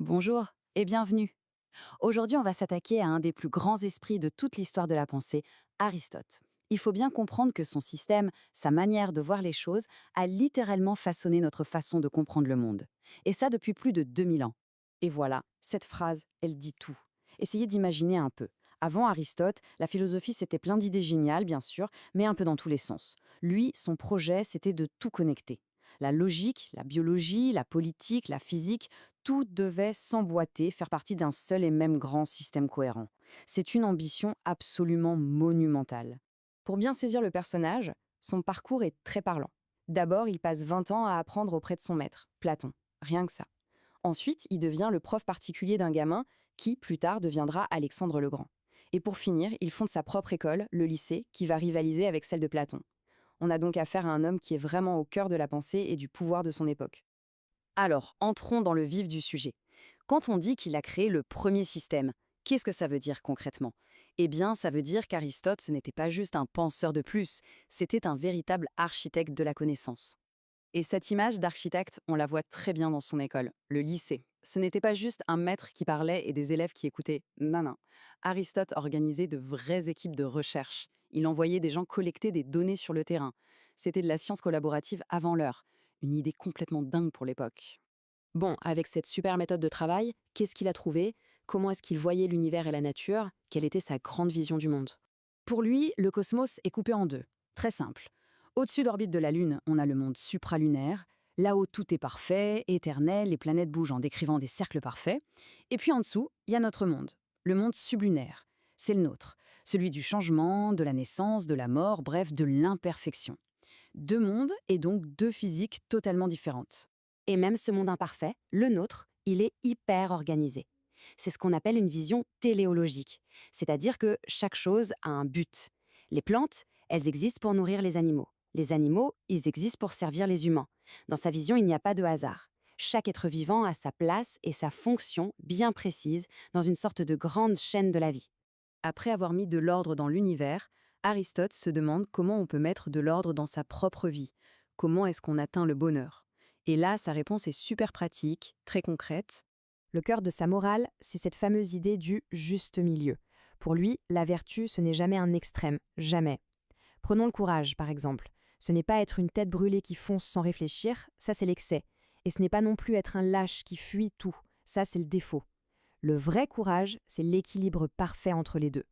Bonjour et bienvenue. Aujourd'hui, on va s'attaquer à un des plus grands esprits de toute l'histoire de la pensée, Aristote. Il faut bien comprendre que son système, sa manière de voir les choses, a littéralement façonné notre façon de comprendre le monde. Et ça depuis plus de 2000 ans. Et voilà, cette phrase, elle dit tout. Essayez d'imaginer un peu. Avant Aristote, la philosophie, c'était plein d'idées géniales, bien sûr, mais un peu dans tous les sens. Lui, son projet, c'était de tout connecter. La logique, la biologie, la politique, la physique, tout devait s'emboîter, faire partie d'un seul et même grand système cohérent. C'est une ambition absolument monumentale. Pour bien saisir le personnage, son parcours est très parlant. D'abord, il passe 20 ans à apprendre auprès de son maître, Platon. Rien que ça. Ensuite, il devient le prof particulier d'un gamin qui, plus tard, deviendra Alexandre le Grand. Et pour finir, il fonde sa propre école, le lycée, qui va rivaliser avec celle de Platon. On a donc affaire à un homme qui est vraiment au cœur de la pensée et du pouvoir de son époque. Alors, entrons dans le vif du sujet. Quand on dit qu'il a créé le premier système, qu'est-ce que ça veut dire concrètement? Eh bien, ça veut dire qu'Aristote, ce n'était pas juste un penseur de plus, c'était un véritable architecte de la connaissance. Et cette image d'architecte, on la voit très bien dans son école, le lycée. Ce n'était pas juste un maître qui parlait et des élèves qui écoutaient. Non, non. Aristote organisait de vraies équipes de recherche. Il envoyait des gens collecter des données sur le terrain. C'était de la science collaborative avant l'heure. Une idée complètement dingue pour l'époque. Bon, avec cette super méthode de travail, qu'est-ce qu'il a trouvé? Comment est-ce qu'il voyait l'univers et la nature? Quelle était sa grande vision du monde? Pour lui, le cosmos est coupé en deux. Très simple. Au-dessus d'orbite de la Lune, on a le monde supralunaire. Là-haut, tout est parfait, éternel, les planètes bougent en décrivant des cercles parfaits. Et puis en dessous, il y a notre monde, le monde sublunaire. C'est le nôtre, celui du changement, de la naissance, de la mort, bref, de l'imperfection. Deux mondes et donc deux physiques totalement différentes. Et même ce monde imparfait, le nôtre, il est hyper organisé. C'est ce qu'on appelle une vision téléologique, c'est-à-dire que chaque chose a un but. Les plantes, elles existent pour nourrir les animaux. Les animaux, ils existent pour servir les humains. Dans sa vision, il n'y a pas de hasard. Chaque être vivant a sa place et sa fonction bien précise dans une sorte de grande chaîne de la vie. Après avoir mis de l'ordre dans l'univers, Aristote se demande comment on peut mettre de l'ordre dans sa propre vie. Comment est-ce qu'on atteint le bonheur? Et là, sa réponse est super pratique, très concrète. Le cœur de sa morale, c'est cette fameuse idée du juste milieu. Pour lui, la vertu, ce n'est jamais un extrême, jamais. Prenons le courage, par exemple. Ce n'est pas être une tête brûlée qui fonce sans réfléchir, ça c'est l'excès. Et ce n'est pas non plus être un lâche qui fuit tout, ça c'est le défaut. Le vrai courage, c'est l'équilibre parfait entre les deux.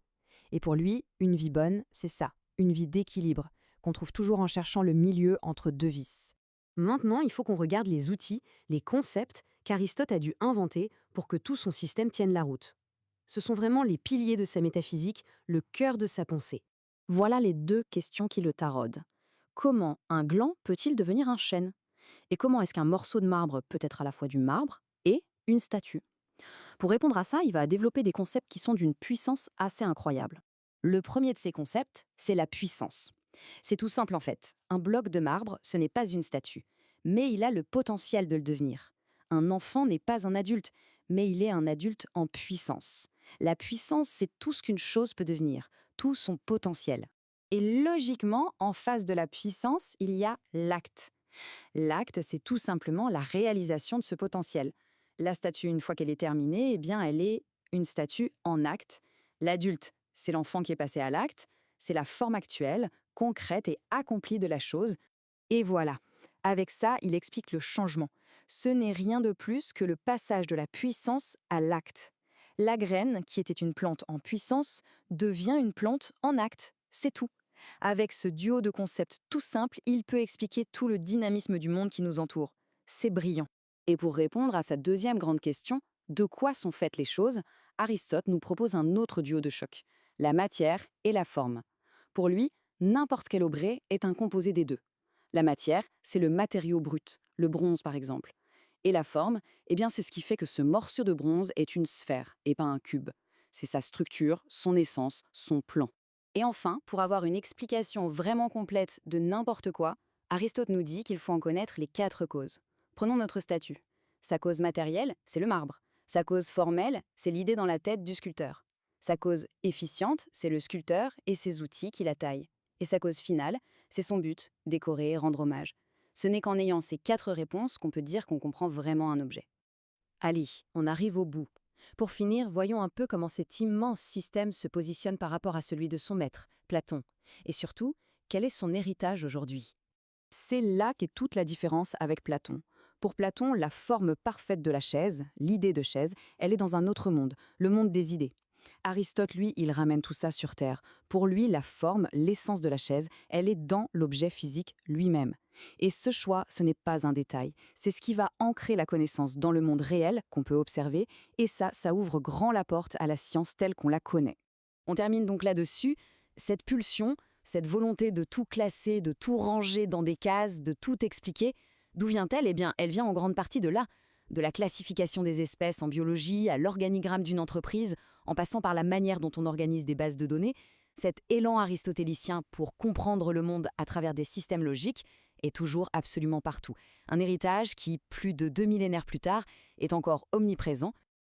Et pour lui, une vie bonne, c'est ça, une vie d'équilibre, qu'on trouve toujours en cherchant le milieu entre deux vices. Maintenant, il faut qu'on regarde les outils, les concepts qu'Aristote a dû inventer pour que tout son système tienne la route. Ce sont vraiment les piliers de sa métaphysique, le cœur de sa pensée. Voilà les deux questions qui le taraudent. Comment un gland peut-il devenir un chêne? Et comment est-ce qu'un morceau de marbre peut être à la fois du marbre et une statue? Pour répondre à ça, il va développer des concepts qui sont d'une puissance assez incroyable. Le premier de ces concepts, c'est la puissance. C'est tout simple en fait. Un bloc de marbre, ce n'est pas une statue, mais il a le potentiel de le devenir. Un enfant n'est pas un adulte, mais il est un adulte en puissance. La puissance, c'est tout ce qu'une chose peut devenir, tout son potentiel. Et logiquement, en face de la puissance, il y a l'acte. L'acte, c'est tout simplement la réalisation de ce potentiel. La statue, une fois qu'elle est terminée, eh bien, elle est une statue en acte. L'adulte, c'est l'enfant qui est passé à l'acte, c'est la forme actuelle, concrète et accomplie de la chose. Et voilà. Avec ça, il explique le changement. Ce n'est rien de plus que le passage de la puissance à l'acte. La graine, qui était une plante en puissance, devient une plante en acte. C'est tout. Avec ce duo de concepts tout simple, il peut expliquer tout le dynamisme du monde qui nous entoure. C'est brillant. Et pour répondre à sa deuxième grande question, de quoi sont faites les choses, Aristote nous propose un autre duo de choc, la matière et la forme. Pour lui, n'importe quel objet est un composé des deux. La matière, c'est le matériau brut, le bronze par exemple. Et la forme, eh bien c'est ce qui fait que ce morceau de bronze est une sphère et pas un cube. C'est sa structure, son essence, son plan. Et enfin, pour avoir une explication vraiment complète de n'importe quoi, Aristote nous dit qu'il faut en connaître les quatre causes. Prenons notre statue. Sa cause matérielle, c'est le marbre. Sa cause formelle, c'est l'idée dans la tête du sculpteur. Sa cause efficiente, c'est le sculpteur et ses outils qui la taillent. Et sa cause finale, c'est son but, décorer, rendre hommage. Ce n'est qu'en ayant ces quatre réponses qu'on peut dire qu'on comprend vraiment un objet. Allez, on arrive au bout. Pour finir, voyons un peu comment cet immense système se positionne par rapport à celui de son maître, Platon. Et surtout, quel est son héritage aujourd'hui? C'est là qu'est toute la différence avec Platon. Pour Platon, la forme parfaite de la chaise, l'idée de chaise, elle est dans un autre monde, le monde des idées. Aristote, lui, il ramène tout ça sur Terre. Pour lui, la forme, l'essence de la chaise, elle est dans l'objet physique lui-même. Et ce choix, ce n'est pas un détail. C'est ce qui va ancrer la connaissance dans le monde réel qu'on peut observer, et ça ouvre grand la porte à la science telle qu'on la connaît. On termine donc là-dessus. Cette pulsion, cette volonté de tout classer, de tout ranger dans des cases, de tout expliquer, d'où vient-elle? Eh bien, elle vient en grande partie de là, de la classification des espèces en biologie à l'organigramme d'une entreprise, en passant par la manière dont on organise des bases de données. Cet élan aristotélicien pour comprendre le monde à travers des systèmes logiques est toujours absolument partout. Un héritage qui, plus de 2 millénaires plus tard, est encore omniprésent